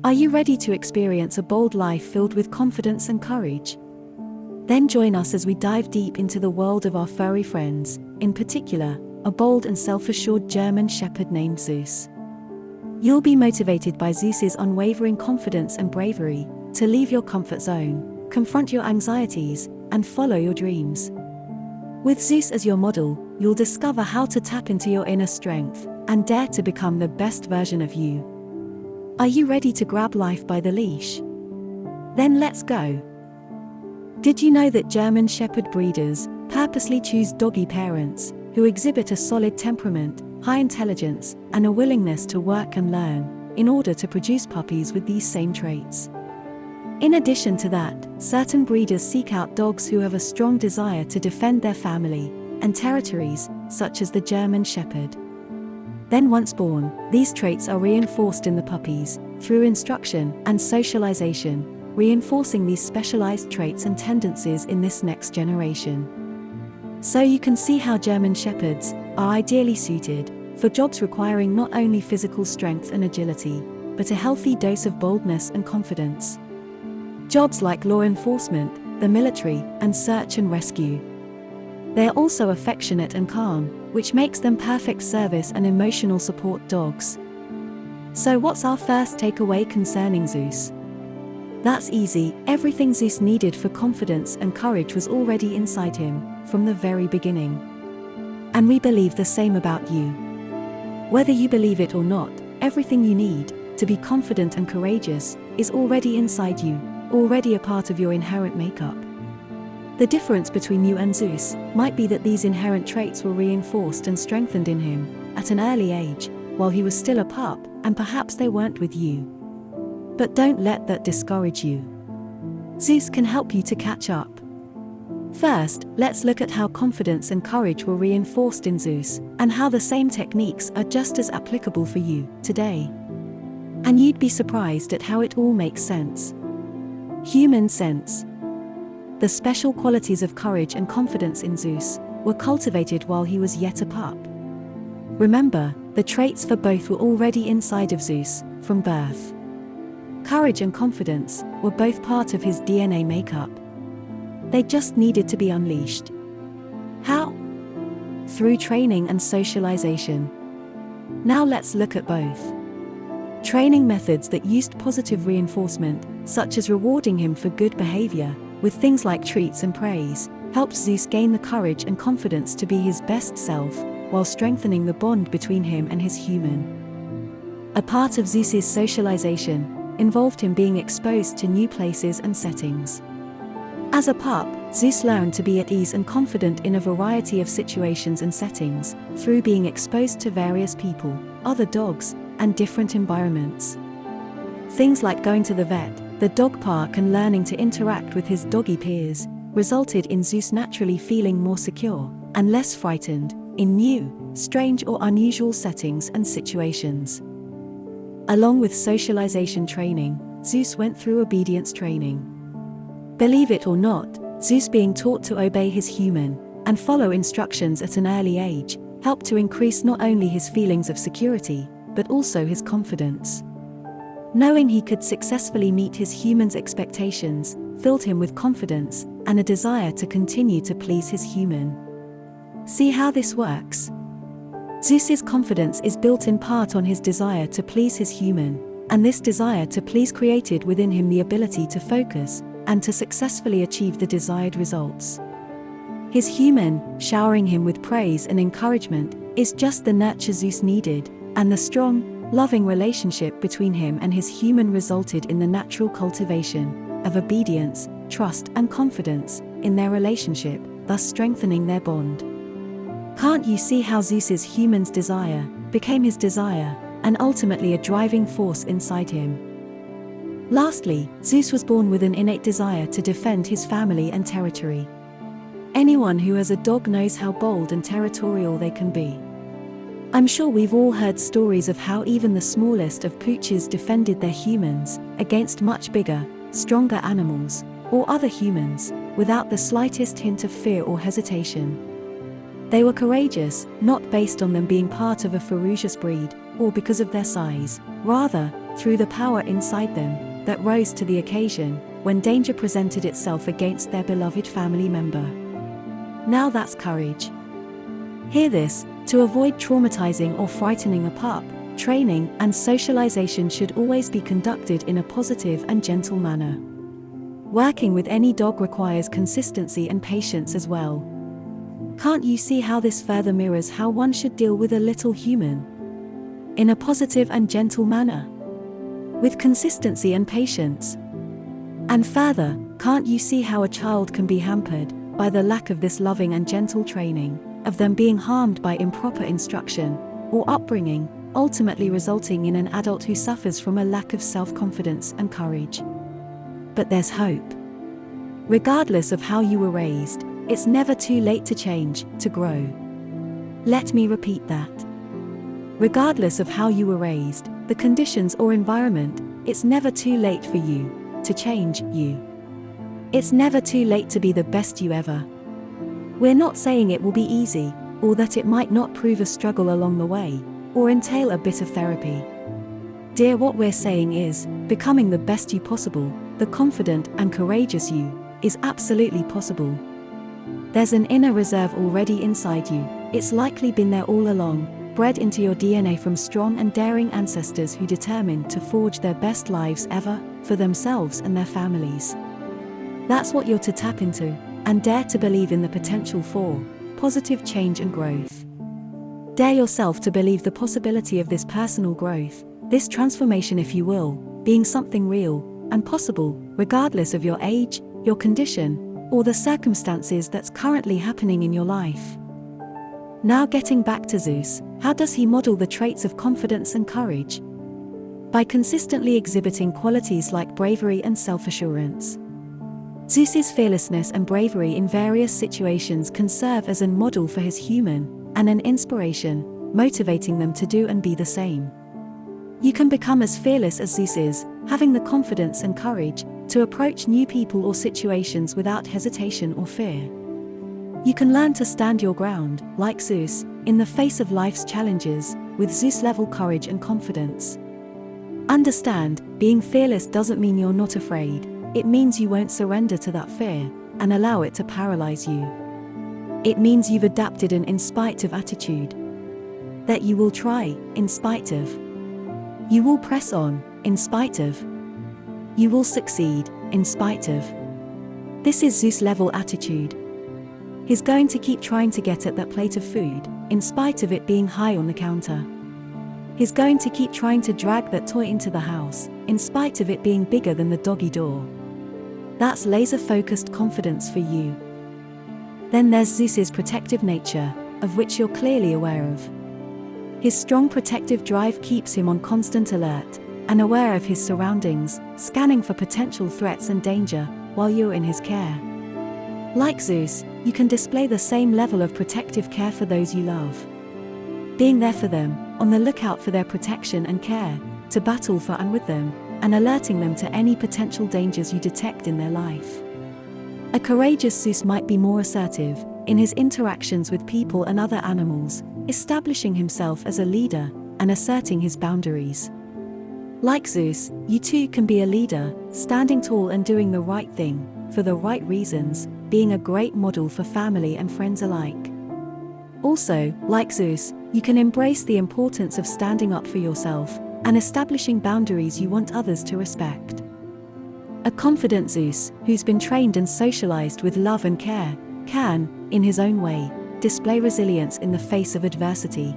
Are you ready to experience a bold life filled with confidence and courage? Then join us as we dive deep into the world of our furry friends, in particular, a bold and self-assured German shepherd named Zeus. You'll be motivated by Zeus's unwavering confidence and bravery to leave your comfort zone, confront your anxieties, and follow your dreams. With Zeus as your model, you'll discover how to tap into your inner strength and dare to become the best version of you. Are you ready to grab life by the leash? Then let's go. Did you know that German Shepherd breeders purposely choose doggy parents who exhibit a solid temperament, high intelligence, and a willingness to work and learn in order to produce puppies with these same traits? In addition to that, certain breeders seek out dogs who have a strong desire to defend their family and territories, such as the German Shepherd. Then once born, these traits are reinforced in the puppies through instruction and socialization, reinforcing these specialized traits and tendencies in this next generation. So you can see how German Shepherds are ideally suited for jobs requiring not only physical strength and agility, but a healthy dose of boldness and confidence. Jobs like law enforcement, the military, and search and rescue. They are also affectionate and calm, which makes them perfect service and emotional support dogs. So what's our first takeaway concerning Zeus? That's easy. Everything Zeus needed for confidence and courage was already inside him from the very beginning. And we believe the same about you. Whether you believe it or not, everything you need to be confident and courageous is already inside you, already a part of your inherent makeup. The difference between you and Zeus might be that these inherent traits were reinforced and strengthened in him at an early age, while he was still a pup, and perhaps they weren't with you. But don't let that discourage you. Zeus can help you to catch up. First, let's look at how confidence and courage were reinforced in Zeus, and how the same techniques are just as applicable for you today. And you'd be surprised at how it all makes sense. Human sense. The special qualities of courage and confidence in Zeus were cultivated while he was yet a pup. Remember, the traits for both were already inside of Zeus from birth. Courage and confidence were both part of his DNA makeup. They just needed to be unleashed. How? Through training and socialization. Now let's look at both. Training methods that used positive reinforcement, such as rewarding him for good behavior with things like treats and praise, helped Zeus gain the courage and confidence to be his best self, while strengthening the bond between him and his human. A part of Zeus's socialization involved him being exposed to new places and settings. As a pup, Zeus learned to be at ease and confident in a variety of situations and settings, through being exposed to various people, other dogs, and different environments. Things like going to the vet, the dog park, and learning to interact with his doggy peers resulted in Zeus naturally feeling more secure and less frightened in new, strange, or unusual settings and situations. Along with socialization training, Zeus went through obedience training. Believe it or not, Zeus being taught to obey his human and follow instructions at an early age helped to increase not only his feelings of security, but also his confidence. Knowing he could successfully meet his human's expectations filled him with confidence and a desire to continue to please his human. See how this works? Zeus's confidence is built in part on his desire to please his human, and this desire to please created within him the ability to focus and to successfully achieve the desired results. His human, showering him with praise and encouragement, is just the nurture Zeus needed, and the strong, loving relationship between him and his human resulted in the natural cultivation of obedience, trust, and confidence in their relationship, thus strengthening their bond. Can't you see how Zeus's human's desire became his desire, and ultimately a driving force inside him? Lastly, Zeus was born with an innate desire to defend his family and territory. Anyone who has a dog knows how bold and territorial they can be. I'm sure we've all heard stories of how even the smallest of pooches defended their humans against much bigger, stronger animals, or other humans, without the slightest hint of fear or hesitation. They were courageous, not based on them being part of a ferocious breed, or because of their size. Rather, through the power inside them, that rose to the occasion when danger presented itself against their beloved family member. Now that's courage. Hear this: to avoid traumatizing or frightening a pup, training and socialization should always be conducted in a positive and gentle manner. Working with any dog requires consistency and patience as well. Can't you see how this further mirrors how one should deal with a little human? In a positive and gentle manner, with consistency and patience. And further, can't you see how a child can be hampered by the lack of this loving and gentle training, of them being harmed by improper instruction or upbringing, ultimately resulting in an adult who suffers from a lack of self-confidence and courage? But there's hope. Regardless of how you were raised, it's never too late to change, to grow. Let me repeat that. Regardless of how you were raised, the conditions or environment, it's never too late for you to change you. It's never too late to be the best you ever. We're not saying it will be easy, or that it might not prove a struggle along the way, or entail a bit of therapy. Dear, what we're saying is, becoming the best you possible, the confident and courageous you, is absolutely possible. There's an inner reserve already inside you. It's likely been there all along, bred into your DNA from strong and daring ancestors who determined to forge their best lives ever, for themselves and their families. That's what you're to tap into, and dare to believe in the potential for positive change and growth. Dare yourself to believe the possibility of this personal growth, this transformation, if you will, being something real and possible, regardless of your age, your condition, or the circumstances that's currently happening in your life. Now, getting back to Zeus, how does he model the traits of confidence and courage? By consistently exhibiting qualities like bravery and self-assurance. Zeus's fearlessness and bravery in various situations can serve as a model for his human, and an inspiration, motivating them to do and be the same. You can become as fearless as Zeus is, having the confidence and courage to approach new people or situations without hesitation or fear. You can learn to stand your ground, like Zeus, in the face of life's challenges, with Zeus-level courage and confidence. Understand, being fearless doesn't mean you're not afraid. It means you won't surrender to that fear and allow it to paralyze you. It means you've adapted an in spite of attitude. That you will try, in spite of. You will press on, in spite of. You will succeed, in spite of. This is Zeus-level attitude. He's going to keep trying to get at that plate of food, in spite of it being high on the counter. He's going to keep trying to drag that toy into the house, in spite of it being bigger than the doggy door. That's laser-focused confidence for you. Then there's Zeus's protective nature, of which you're clearly aware of. His strong protective drive keeps him on constant alert, and aware of his surroundings, scanning for potential threats and danger, while you're in his care. Like Zeus, you can display the same level of protective care for those you love. Being there for them, on the lookout for their protection and care, to battle for and with them, and alerting them to any potential dangers you detect in their life. A courageous Zeus might be more assertive in his interactions with people and other animals, establishing himself as a leader and asserting his boundaries. Like Zeus, you too can be a leader, standing tall and doing the right thing, for the right reasons, being a great model for family and friends alike. Also, like Zeus, you can embrace the importance of standing up for yourself and establishing boundaries you want others to respect. A confident Zeus, who's been trained and socialized with love and care, can, in his own way, display resilience in the face of adversity.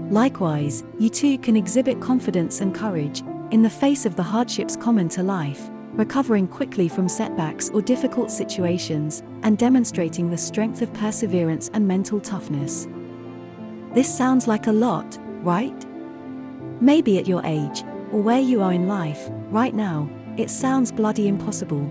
Likewise, you too can exhibit confidence and courage in the face of the hardships common to life, recovering quickly from setbacks or difficult situations, and demonstrating the strength of perseverance and mental toughness. This sounds like a lot, right? Maybe at your age, or where you are in life, right now, it sounds bloody impossible.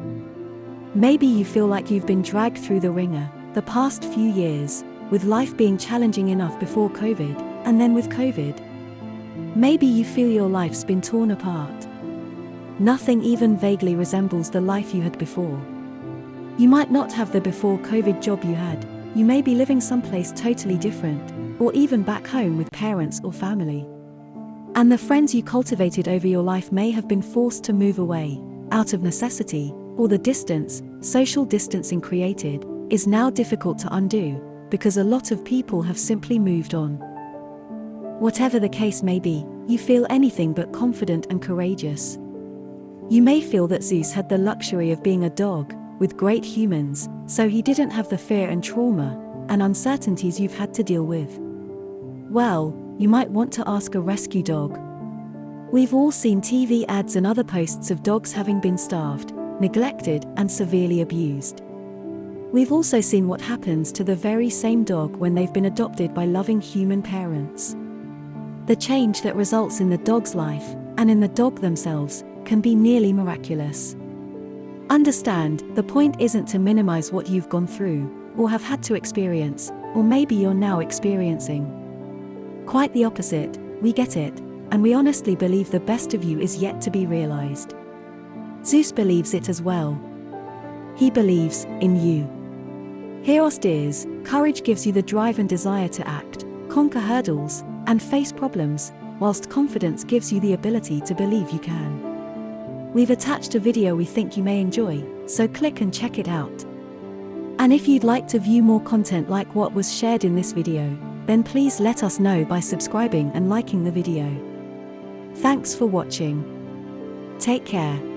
Maybe you feel like you've been dragged through the ringer the past few years, with life being challenging enough before COVID, and then with COVID. Maybe you feel your life's been torn apart. Nothing even vaguely resembles the life you had before. You might not have the before COVID job you had. You may be living someplace totally different, or even back home with parents or family. And the friends you cultivated over your life may have been forced to move away, out of necessity, or the distance, social distancing created, is now difficult to undo, because a lot of people have simply moved on. Whatever the case may be, you feel anything but confident and courageous. You may feel that Zeus had the luxury of being a dog, with great humans, so he didn't have the fear and trauma, and uncertainties you've had to deal with. Well, you might want to ask a rescue dog. We've all seen TV ads and other posts of dogs having been starved, neglected, and severely abused. We've also seen what happens to the very same dog when they've been adopted by loving human parents. The change that results in the dog's life, and in the dog themselves, can be nearly miraculous. Understand, the point isn't to minimize what you've gone through, or have had to experience, or maybe you're now experiencing. Quite the opposite, we get it, and we honestly believe the best of you is yet to be realized. Zeus believes it as well. He believes in you. Hereos dears, courage gives you the drive and desire to act, conquer hurdles, and face problems, whilst confidence gives you the ability to believe you can. We've attached a video we think you may enjoy, so click and check it out. And if you'd like to view more content like what was shared in this video, then please let us know by subscribing and liking the video. Thanks for watching. Take care.